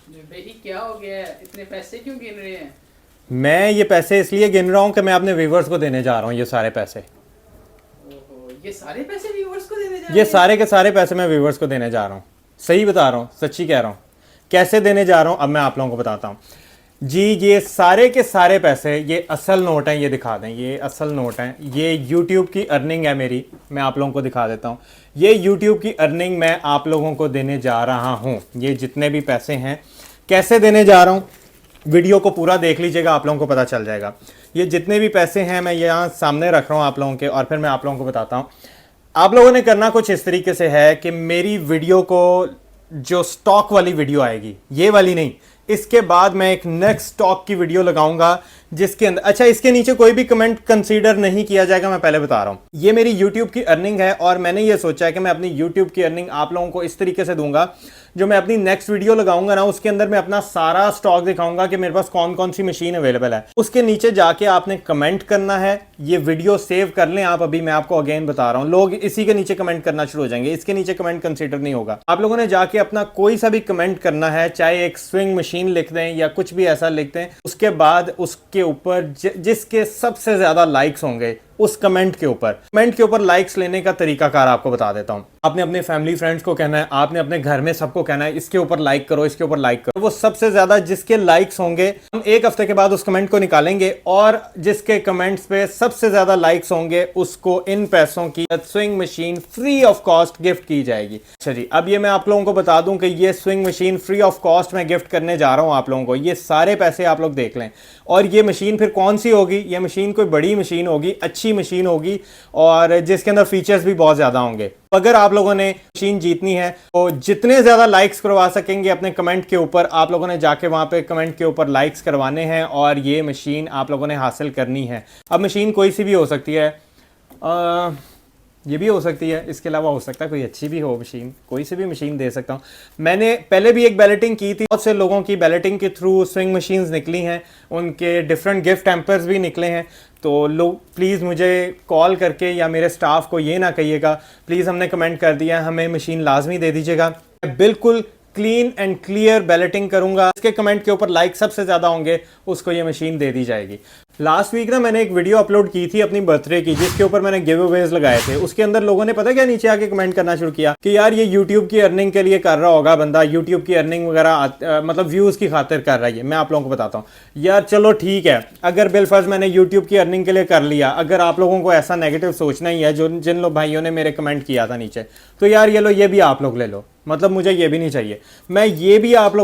भाई क्या हो गया है, इतने पैसे क्यों गिन रहे हैं? मैं ये पैसे इसलिए गिन रहा हूँ कि मैं अपने व्यूवर्स को देने जा रहा हूँ ये सारे पैसे। ओहो, ये सारे पैसे व्यूअर्स को देने जा ये रहे हैं? सारे के सारे पैसे मैं व्यूवर्स को देने जा रहा हूँ। सही बता रहा हूँ, सच्ची कह रहा हूँ। कैसे देने जा रहा हूँ अब मैं आप लोगों को बताता हूँ जी। ये सारे के सारे पैसे, ये असल नोट हैं, ये दिखा दें, ये असल नोट हैं। ये यूट्यूब की अर्निंग है मेरी, मैं आप लोगों को दिखा देता हूँ। ये यूट्यूब की अर्निंग मैं आप लोगों को देने जा रहा हूँ। ये जितने भी पैसे हैं कैसे देने जा रहा हूँ, वीडियो को पूरा देख लीजिएगा, आप लोगों को पता चल जाएगा। ये जितने भी पैसे हैं मैं यहाँ सामने रख रहा हूँ आप लोगों के, और फिर मैं आप लोगों को बताता हूँ। आप लोगों ने करना कुछ इस तरीके से है कि मेरी वीडियो को, जो स्टॉक वाली वीडियो आएगी, ये वाली नहीं, इसके बाद मैं एक नेक्स्ट स्टॉक की वीडियो लगाऊंगा जिसके अंदर, अच्छा इसके नीचे कोई भी कमेंट कंसीडर नहीं किया जाएगा, मैं पहले बता रहा हूं। ये मेरी यूट्यूब की अर्निंग है और मैंने ये सोचा है कि मैं अपनी यूट्यूब की अर्निंग आप लोगों को इस तरीके से दूंगा, जो मैं अपनी नेक्स्ट वीडियो लगाऊंगा ना, उसके अंदर मैं अपना सारा स्टॉक दिखाऊंगा कि मेरे पास कौन कौन सी मशीन अवेलेबल है। उसके नीचे जाके आपने कमेंट करना है। ये वीडियो सेव कर लें आप, अभी मैं आपको अगेन बता रहा हूं, लोग इसी के नीचे कमेंट करना शुरू हो जाएंगे, इसके नीचे कमेंट कंसीडर नहीं होगा। आप लोगों ने जाके अपना कोई सा भी कमेंट करना है, चाहे एक स्विंग मशीन लिख दें या कुछ भी ऐसा लिख दें, उसके बाद उसके ऊपर जिसके सबसे ज्यादा लाइक्स होंगे उस कमेंट के ऊपर लाइक्स लेने का तरीकाकार आपको बता देता हूं। आपने अपने फैमिली फ्रेंड्स को कहना है, आपने अपने घर में सबको कहना है इसके ऊपर लाइक करो, इसके ऊपर लाइक करो। वो सबसे ज्यादा जिसके लाइक्स होंगे, हम एक हफ्ते के बाद उस कमेंट को निकालेंगे और जिसके कमेंट्स पे सबसे ज्यादा लाइक्स होंगे उसको इन पैसों की swing machine free of cost gift की जाएगी। अच्छा जी, अब ये मैं आप लोगों को बता दूं कि ये swing machine free of cost मैं गिफ्ट करने जा रहा हूं आप लोगों को। ये सारे पैसे आप लोग देख लें। और ये मशीन फिर कौन सी होगी? ये मशीन कोई बड़ी मशीन होगी, अच्छी मशीन होगी, और जिसके अंदर फीचर्स भी बहुत ज्यादा होंगे। अगर आप लोगों ने मशीन जीतनी है तो जितने ज्यादा लाइक्स करवा सकेंगे अपने कमेंट के ऊपर, आप लोगों ने जाके वहां पे कमेंट के ऊपर लाइक्स करवाने हैं और ये मशीन आप लोगों ने हासिल करनी है। अब मशीन कोई सी भी हो सकती है, ये भी हो सकती है, इसके अलावा हो सकता है कोई अच्छी भी हो मशीन, कोई सी भी मशीन दे सकता हूँ। मैंने पहले भी एक बैलेटिंग की थी, बहुत से लोगों की बैलेटिंग के थ्रू स्विंग मशीन्स निकली हैं, उनके डिफरेंट गिफ्ट हैम्पर्स भी निकले हैं। तो लोग प्लीज़ मुझे कॉल करके या मेरे स्टाफ को ये ना कहिएगा, प्लीज़ हमने कमेंट कर दिया, हमें मशीन लाजमी दे दीजिएगा। मैं बिल्कुल क्लीन एंड क्लियर बैलेटिंग करूंगा, इसके कमेंट के ऊपर लाइक सबसे ज़्यादा होंगे उसको ये मशीन दे दी जाएगी। लास्ट वीक ना मैंने एक वीडियो अपलोड की थी अपनी बर्थडे की, जिसके ऊपर मैंने गिव अवेज लगाए थे। उसके अंदर लोगों ने पता क्या नीचे आके कमेंट करना शुरू किया कि यार ये यूट्यूब की अर्निंग के लिए कर रहा होगा बंदा, यूट्यूब की अर्निंग वगैरह मतलब व्यूज़ की खातिर कर रहा है। मैं आप लोगों को बताता हूँ यार, चलो ठीक है, अगर बिलफर्ज मैंने यूट्यूब की अर्निंग के लिए कर लिया, अगर आप लोगों को ऐसा नेगेटिव सोचना ही है, जो जिन लोग भाइयों ने मेरे कमेंट किया था नीचे, तो यार ये लो, ये भी आप लोग ले लो, मतलब मुझे ये भी नहीं चाहिए। मैं ये भी आप लोगों